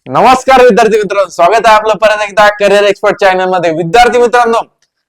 नमस्कार विद्यार्थी मित्रांनो, स्वागत आहे आपलं परत एकदा करिअर एक्सपर्ट चॅनल मध्ये। विद्यार्थी मित्रांनो,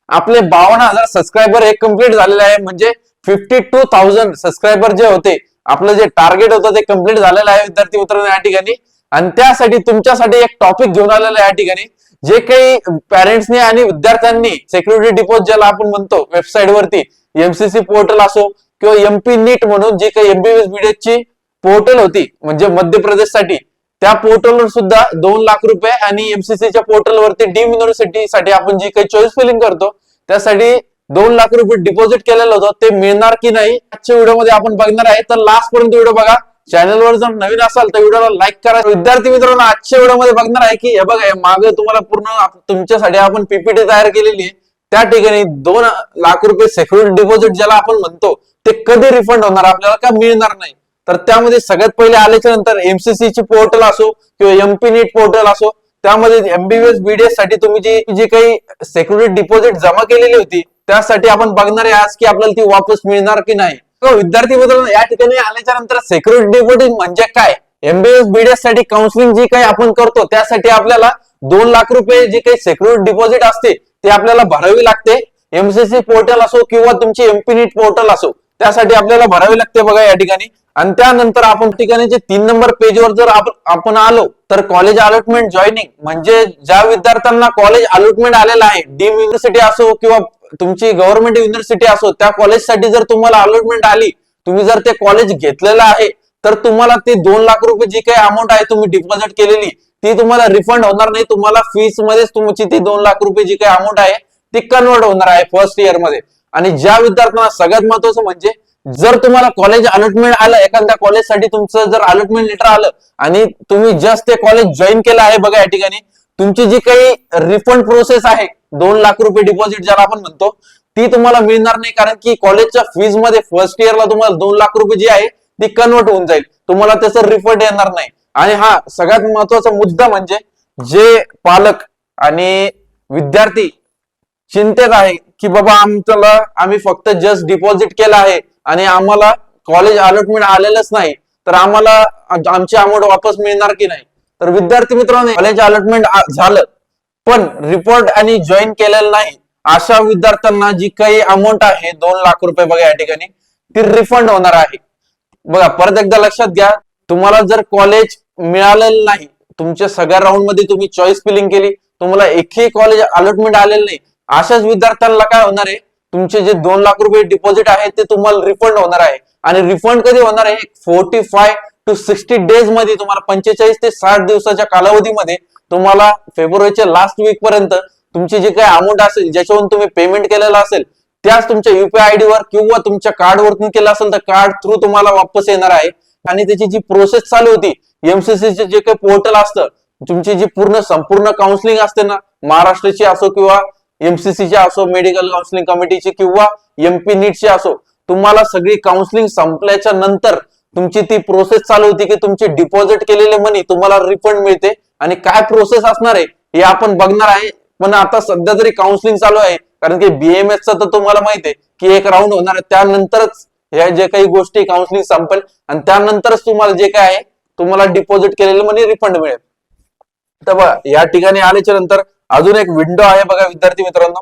आपले 52,000 सबस्क्रायबर हे कम्प्लीट झालेले आहे। म्हणजे 52,000 सबस्क्रायबर जे होते, आपलं जे टार्गेट होतं ते कम्प्लीट झालेलं आहे विद्यार्थी मित्रांनो या ठिकाणी। आणि त्यासाठी तुमच्यासाठी एक टॉपिक घेऊन आलेलं आहे या ठिकाणी। जे काही पेरेंट्सनी आणि विद्यार्थ्यांनी सिक्युरिटी डिपॉझिट ज्याला आपण म्हणतो वेबसाईट वरती एमसीसी पोर्टल असो किंवा एमपी नीट म्हणून जी काही एमबीबीएस बीडीएसची पोर्टल होती म्हणजे मध्य प्रदेशसाठी, त्या पोर्टलवर सुद्धा 2 लाख रुपये आणि एमसीसीच्या पोर्टल वरती डीम युनिव्हर्सिटी साठी आपण जी काही चॉईस फिलिंग करतो त्यासाठी 2 लाख रुपये डिपॉझिट केलेलं होतं, ते मिळणार की नाही आजच्या व्हिडिओ मध्ये आपण बघणार आहे। तर लास्ट पर्यंत व्हिडिओ बघा। चॅनलवर जर नवीन असाल तर व्हिडिओला लाईक करा। विद्यार्थी मित्रांनो, आजच्या व्हिडिओ मध्ये बघणार आहे की हे बघा, मागे तुम्हाला पूर्ण तुमच्यासाठी आपण पीपीटी तयार केलेली आहे। त्या ठिकाणी 2 लाख रुपये सिक्युरिटी डिपॉझिट ज्याला आपण म्हणतो ते कधी रिफंड होणार, आपल्याला का मिळणार नाही। तर त्यामध्ये सगळ्यात पहिले आल्याच्या नंतर एमसीसी ची पोर्टल असो किंवा एमपी नीट पोर्टल असो, त्यामध्ये एमबीबीएस बीडीएस साठी तुम्ही जी काही सिक्युरिटी डिपॉझिट जमा केलेली होती त्यासाठी आपण बघणार आहे आज की आपल्याला ती वापस मिळणार की नाही। विद्यार्थी मित्रांनो, या ठिकाणी आल्याच्या नंतर सिक्युरिटी डिपॉझिट म्हणजे काय, एमबीबीएस बीडीएस साठी काउन्सिलिंग जी काही आपण करतो त्यासाठी आपल्याला 2 लाख रुपये जी काही सिक्युरिटी डिपॉझिट असते ते आपल्याला भरावी लागते। एमसीसी पोर्टल असो किंवा तुमची एमपी नीट पोर्टल असो, त्यासाठी आपल्याला भरावी लागते बघा या ठिकाणी। आणि त्यानंतर आपण ठिकाणी 3 नंबर पेजवर जर आपण आलो तर कॉलेज अलॉटमेंट जॉईनिंग म्हणजे ज्या विद्यार्थ्यांना कॉलेज अलॉटमेंट आलेला आहे, डीम युनिव्हर्सिटी असो किंवा तुमची गव्हर्नमेंट युनिव्हर्सिटी असो, त्या कॉलेजसाठी जर तुम्हाला अलॉटमेंट आली, तुम्ही जर ते कॉलेज घेतलेलं आहे तर तुम्हाला ते 2 लाख रुपये जी काही अमाऊंट आहे तुम्ही डिपॉझिट केलेली ती तुम्हाला रिफंड होणार नाही। तुम्हाला फीस मध्येच तुमची ती 2 लाख रुपये जी काही अमाऊंट आहे ती कन्वर्ट होणार आहे फर्स्ट इयर मध्ये। आणि ज्या विद्यार्थ्यांना सगळ्यात महत्त्वाचं म्हणजे जर तुम्हाला कॉलेज अलॉटमेंट आलं, एखाद्या कॉलेजसाठी तुमचं जर अलॉटमेंट लेटर आलं आणि तुम्ही जस्ट ते कॉलेज जॉईन केलं आहे बघा या ठिकाणी, तुमची जी काही रिफंड प्रोसेस आहे 2 लाख रुपये डिपॉझिट ज्याला आपण म्हणतो ती तुम्हाला मिळणार नाही, कारण की कॉलेजच्या फीज मध्ये फर्स्ट इयरला तुम्हाला 2 लाख रुपये जी आहे ती कन्वर्ट होऊन जाईल, तुम्हाला त्याचं रिफंड येणार नाही। आणि हा सगळ्यात महत्वाचा मुद्दा म्हणजे जे पालक आणि विद्यार्थी चिंतेत आहे की बाबा आम्ही फक्त जस्ट डिपॉझिट केलं आहे आणि आम्हाला कॉलेज अलॉटमेंट आलेलंच नाही, तर आम्हाला आमची अमाऊंट वापस मिळणार की नाही। तर विद्यार्थी मित्रांनो, कॉलेज अलॉटमेंट झालं पण रिपोर्ट आणि जॉईन केलेलं नाही, अशा विद्यार्थ्यांना जी काही अमाऊंट आहे 2 लाख रुपये बघा या ठिकाणी ती रिफंड होणार आहे। बघा परत एकदा लक्षात घ्या, तुम्हाला जर कॉलेज मिळालेलं नाही, तुमच्या सगळ्या राऊंड मध्ये तुम्ही चॉईस फिलिंग केली, तुम्हाला एकही कॉलेज अलॉटमेंट आलेलं नाही, अशाच विद्यार्थ्यांना काय होणार आहे, तुमचे जे 2 लाख रुपये डिपॉझिट आहे ते तुम्हाला रिफंड होणार आहे। आणि रिफंड कधी होणार आहे, 45 to 60 डेज मध्ये, तुम्हाला 45 ते 60 दिवसाच्या कालावधीमध्ये तुम्हाला फेब्रुवारीच्या लास्ट वीक पर्यंत तुमची जी काही अमाऊंट असेल ज्याच्यावरून तुम्ही पेमेंट केलेलं असेल त्याच तुमच्या युपीआय आयडी वर किंवा तुमच्या कार्ड वरतून केलं असेल तर कार्ड थ्रू तुम्हाला वापस येणार आहे। आणि त्याची जी प्रोसेस चालू होती, एमसीसीचे जे काही पोर्टल असतं, तुमची जी संपूर्ण काउन्सिलिंग असते ना, महाराष्ट्राची असो किंवा एमसीसीची असो, मेडिकल काउन्सिलिंग कमिटीची किंवा एमपी नीटची असो, तुम्हाला सगळी काउन्सिलिंग संपल्याच्या नंतर तुमची ती प्रोसेस चालू होती की तुमची डिपॉझिट केलेले मनी तुम्हाला रिफंड मिळते। आणि काय प्रोसेस असणार आहे हे आपण बघणार आहे। पण आता सध्या तरी काउन्सिलिंग चालू आहे, कारण की बीएमएस चा तर तुम्हाला माहिती आहे की एक राऊंड होणार आहे, त्यानंतरच ह्या जे काही गोष्टी काउन्सिलिंग संपेल आणि त्यानंतरच तुम्हाला जे काय आहे तुम्हाला डिपॉझिट केलेले मनी रिफंड मिळेल। तर बघा या ठिकाणी आल्याच्या नंतर अजून एक विंडो आहे बघा विद्यार्थी मित्रांनो,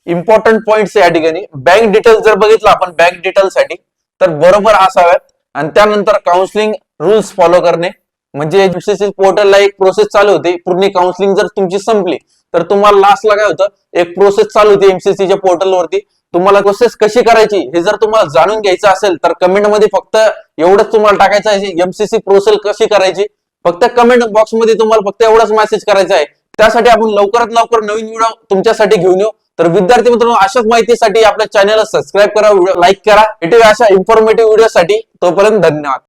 इम्पॉर्टंट पॉइंट्स या ठिकाणी। बँक डिटेल्स जर बघितलं आपण बँक डिटेल साठी तर बरोबर असाव्यात, आणि त्यानंतर काउन्सिलिंग रूल्स फॉलो करणे, म्हणजे एमसीसी पोर्टलला एक प्रोसेस चालू होती, पूर्ण काउन्सिलिंग जर तुमची संपली तर तुम्हाला लास्टला काय होतं, एक प्रोसेस चालू होती एमसीसीच्या पोर्टल वरती, तुम्हाला प्रोसेस कशी करायची हे जर तुम्हाला जाणून घ्यायचं असेल तर कमेंट मध्ये फक्त एवढंच तुम्हाला टाकायचं आहे, एमसीसी प्रोसेस कशी करायची, फक्त कमेंट बॉक्स मध्ये तुम्हाला फक्त एवढाच मेसेज करायचा आहे। त्यासाठी आपण लवकरात लवकर नवीन व्हिडिओ तुमच्यासाठी घेऊन येऊ। तर विद्यार्थी मित्रांनो, अशाच माहितीसाठी आपल्या चॅनलला सबस्क्राईब करा, लाईक करा, भेटूया अशा इन्फॉर्मेटिव्ह व्हिडिओसाठी। तोपर्यंत धन्यवाद।